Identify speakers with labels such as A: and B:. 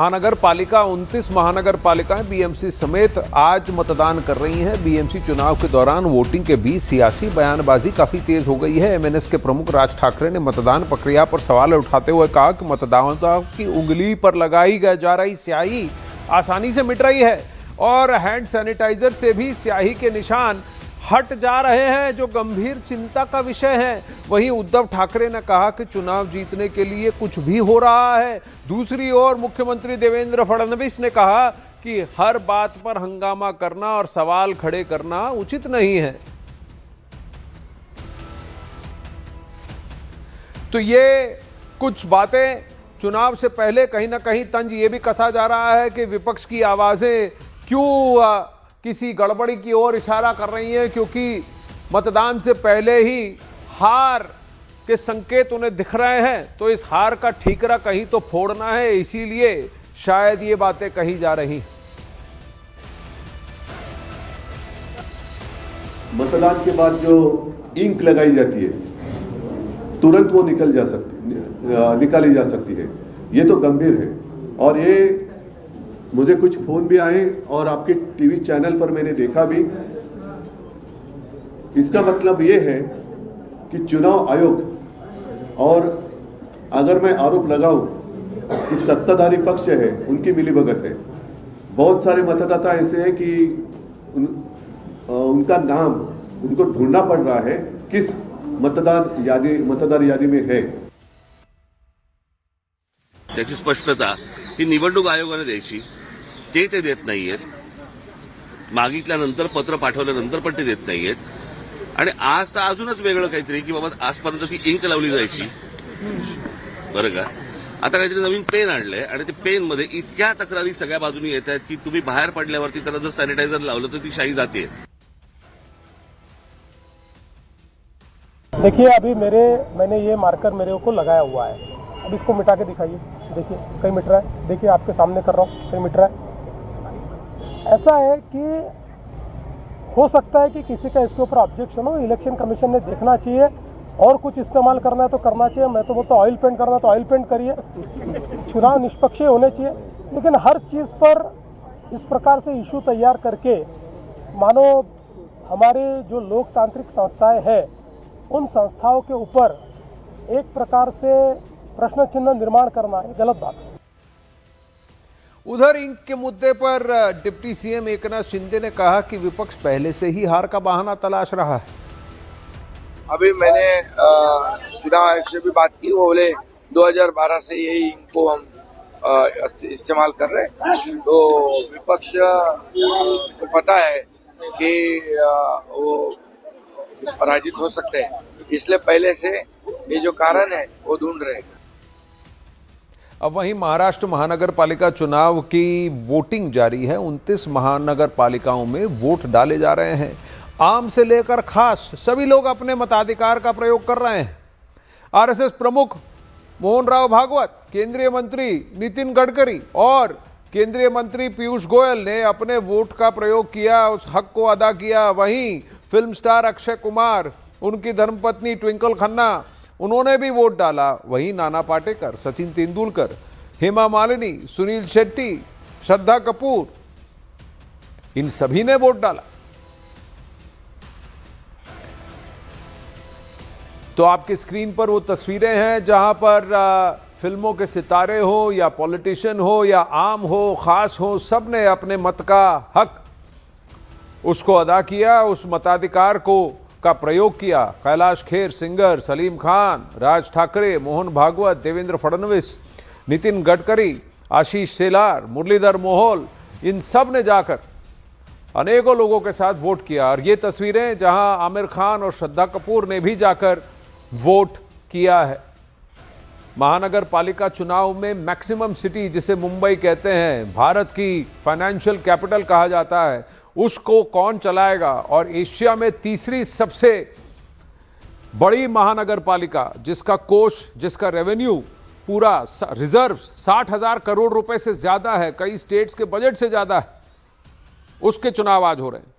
A: महानगर पालिका 29 महानगर पालिकाएं बीएमसी समेत आज मतदान कर रही हैं। बीएमसी चुनाव के दौरान वोटिंग के बीच सियासी बयानबाजी काफी तेज हो गई है। एमएनएस के प्रमुख राज ठाकरे ने मतदान प्रक्रिया पर सवाल उठाते हुए कहा कि मतदाताओं की उंगली पर लगाई जा रही स्याही आसानी से मिट रही है और हैंड सैनिटाइजर से भी स्याही के निशान हट जा रहे हैं, जो गंभीर चिंता का विषय है। वहीं उद्धव ठाकरे ने कहा कि चुनाव जीतने के लिए कुछ भी हो रहा है। दूसरी ओर मुख्यमंत्री देवेंद्र फडणवीस ने कहा कि हर बात पर हंगामा करना और सवाल खड़े करना उचित नहीं है। तो ये कुछ बातें चुनाव से पहले कहीं ना कहीं तंज ये भी कसा जा रहा है कि विपक्ष की आवाजें क्यों किसी गड़बड़ी की ओर इशारा कर रही हैं, क्योंकि मतदान से पहले ही हार के संकेत उन्हें दिख रहे हैं। तो इस हार का ठीकरा कहीं तो फोड़ना है, इसीलिए शायद ये बातें कही जा रही।
B: मतदान के बाद जो इंक लगाई जाती है तुरंत वो निकाली जा सकती है। ये तो गंभीर है और ये मुझे कुछ फोन भी आए और आपके टीवी चैनल पर मैंने देखा भी। इसका मतलब ये है कि चुनाव आयोग, और अगर मैं आरोप लगाऊं कि सत्ताधारी पक्ष है उनकी मिलीभगत है। बहुत सारे मतदाता ऐसे हैं कि उनका नाम उनको ढूंढना पड़ रहा है किस मतदार यादी में है।
C: त्याची स्पष्टता ही निवडणूक आयोगाने द्यायची, ते देत नाहीयेत। मागितल्यानंतर पत्र पाठवल्यानंतर पण ते देत नाहीयेत। आणि आज तर अजूनच वेगळं काहीतरी की बाबा आजपर्यंत ती इंक लावली जायची, बरं का, आता काहीतरी नवीन पेन आणलंय आणि ते पेन मध्ये इतक्या तक्रारी सगळ्या बाजूनी येत आहेत की तुम्ही बाहेर पडल्यावरती त्याला जर सॅनिटायझर लावलं तर ती शाई जाते।
D: देखिए अभी मैंने ये मार्कर मेरे को लगाया हुआ है, अब इसको मिटा के दिखाइए। देखिए कहीं मिट रहा है, देखिए आपके सामने कर रहा हूँ, कहीं मिट रहा है। ऐसा है कि हो सकता है कि किसी का इसके ऊपर ऑब्जेक्शन हो, इलेक्शन कमीशन ने देखना चाहिए और कुछ इस्तेमाल करना है तो करना चाहिए। मैं तो बोलता ऑयल पेंट करना तो ऑयल पेंट करिए, चुनाव निष्पक्ष होने चाहिए। लेकिन हर चीज़ पर इस प्रकार से इशू तैयार करके मानो हमारे जो लोकतांत्रिक संस्थाएं हैं उन संस्थाओं के ऊपर एक प्रकार से प्रश्न चिन्ह निर्माण करना है, गलत बात है।
A: उधर इंक के मुद्दे पर डिप्टी सीएम एकनाथ शिंदे ने कहा कि विपक्ष पहले से ही हार का बहाना तलाश रहा है।
E: अभी मैंने चुनाव आयोग से भी बात की, वो बोले 2012 से यही इंक को हम इस्तेमाल कर रहे हैं। तो विपक्ष को पता है कि वो पराजित हो सकते हैं, इसलिए पहले से ये जो कारण है वो ढूंढ रहे हैं।
A: अब वहीं महाराष्ट्र महानगर पालिका चुनाव की वोटिंग जारी है। 29 महानगर पालिकाओं में वोट डाले जा रहे हैं। आम से लेकर खास सभी लोग अपने मताधिकार का प्रयोग कर रहे हैं। आरएसएस प्रमुख मोहन राव भागवत, केंद्रीय मंत्री नितिन गडकरी और केंद्रीय मंत्री पीयूष गोयल ने अपने वोट का प्रयोग किया, उस हक को अदा किया। वहीं फिल्म स्टार अक्षय कुमार, उनकी धर्मपत्नी ट्विंकल खन्ना, उन्होंने भी वोट डाला। वहीं नाना पाटेकर, सचिन तेंदुलकर, हेमा मालिनी, सुनील शेट्टी, श्रद्धा कपूर, इन सभी ने वोट डाला। तो आपकी स्क्रीन पर वो तस्वीरें हैं जहां पर फिल्मों के सितारे हो या पॉलिटिशियन हो या आम हो खास हो, सब ने अपने मत का हक उसको अदा किया, उस मताधिकार का प्रयोग किया। कैलाश खेर, सिंगर, सलीम खान, राज ठाकरे, मोहन भागवत, देवेंद्र फडणवीस, नितिन गडकरी, आशीष शेलार, मुरलीधर मोहोल, इन सब ने जाकर अनेकों लोगों के साथ वोट किया। और ये तस्वीरें जहां आमिर खान और श्रद्धा कपूर ने भी जाकर वोट किया है। महानगर पालिका चुनाव में मैक्सिमम सिटी, जिसे मुंबई कहते हैं, भारत की फाइनेंशियल कैपिटल कहा जाता है, उसको कौन चलाएगा? और एशिया में तीसरी सबसे बड़ी महानगर पालिका, जिसका कोष, जिसका रेवेन्यू पूरा रिजर्व 60,000 करोड़ रुपए से ज्यादा है, कई स्टेट्स के बजट से ज्यादा है, उसके चुनाव आज हो रहे हैं।